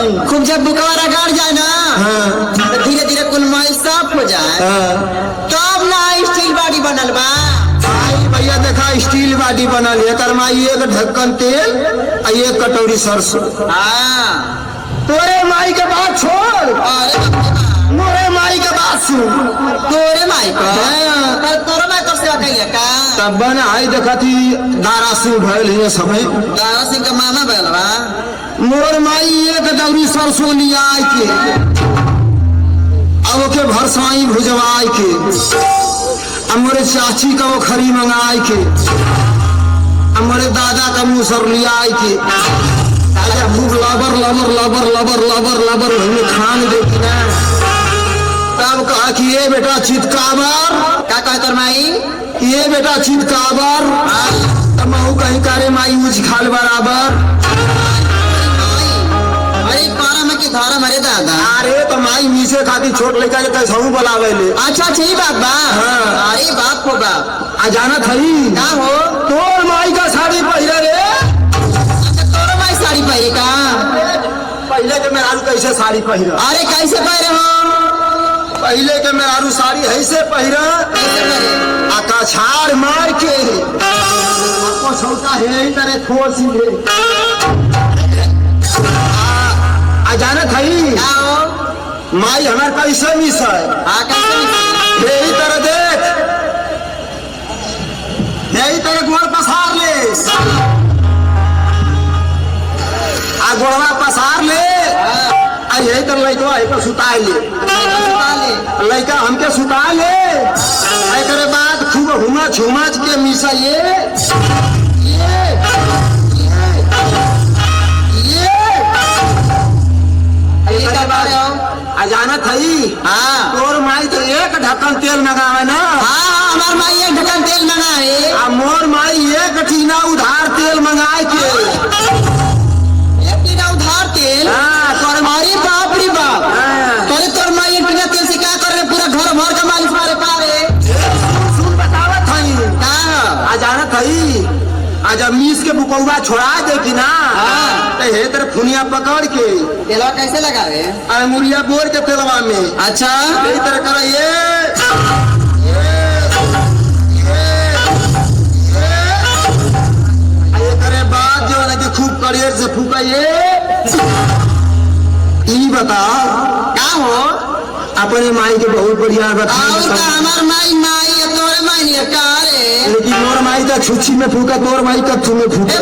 खूब जब बुखार रगड़ जाए ना तो धीरे धीरे कुल माई साफ हो जाए तब ना स्टील बॉडी बनल बा। भैया देखा स्टील बाटी बनल है करमाई एक ढक्कन तेल और एक कटोरी सरसों। तोरे माई के बात छोड़ मोरे माई के बात सुन। तोरे माई पर तोरे माई तो सेवा कइले का तब बन आई देखा थी दारा सिंह भयल है समय दारा सिंह का मामा भयल बा। मोर माई एक दौरी सरसों लिया आई के अब के भरसाई भुजवाई के मोरे चाची का वो खरी मंगाई के मोरे दादा का मुसर लिया आई के खूब लबर लबर लबर लबर लबर लबर हमें खान देती ना। तब कहा कि ये बेटा चितकाबर का कहे तोर माई ये बेटा चितकाबर तब महू कहीं करे माई मुझ खाल बराबर। अरे पारा में की धारा मरे दादा। अरे तो माई मीसे खाती छोट लेकर कैसा हूँ बुलावे ले। अच्छा अच्छी बात बा। अरे बाप हो बाप आ जाना थई का हो तोर माई का साड़ी पहरे रे। तोर माई साड़ी पहरे का पहले के मेहरारू कैसे साड़ी पहरा। अरे कैसे पहरे हो पहले के मेहरारू साड़ी ऐसे पहरा आकाछाड़ मार के आपको छोटा है तरह खोल सीधे आ जाना थई माई हमारे कैसे मिस है। यही तरह देख यही तरह गोड़ पसार ले आ गोड़वा पसार ले आ यही तरह लड़का है सुता ले लड़का हमके सुता ले एक बाद खूब हुमच हुमच के मिसा ये अजाना थई तोर माई तो एक ढक्कन तेल मंगावे ना। हमार माई एक ढक्कन तेल मंगाए आ मोर माई एक टीना उधार तेल मंगाए के एक टीना उधार तेल। अरे बाप रे बाप तोरे तोर माई एक टीना तेल से क्या कर रहे पूरा घर भर का मालिश मारे पारे। सुन बतावत थई अजाना थई आज मीस के बुकौवा छोड़ा दे कि ना तो हे तर फुनिया पकड़ के तेलवा कैसे लगावे मुरिया बोर के तेलवा में अच्छा यही तरह कर ये करे बाद जो है कि खूब करियर से फूका ये बता का हो अपने माई के बहुत बढ़िया बता। हमार माई माई है तोरे माई नहीं का रे लेकिन मोर माई का छुच्छी में फूका तोर माई का तुम्हें फूका।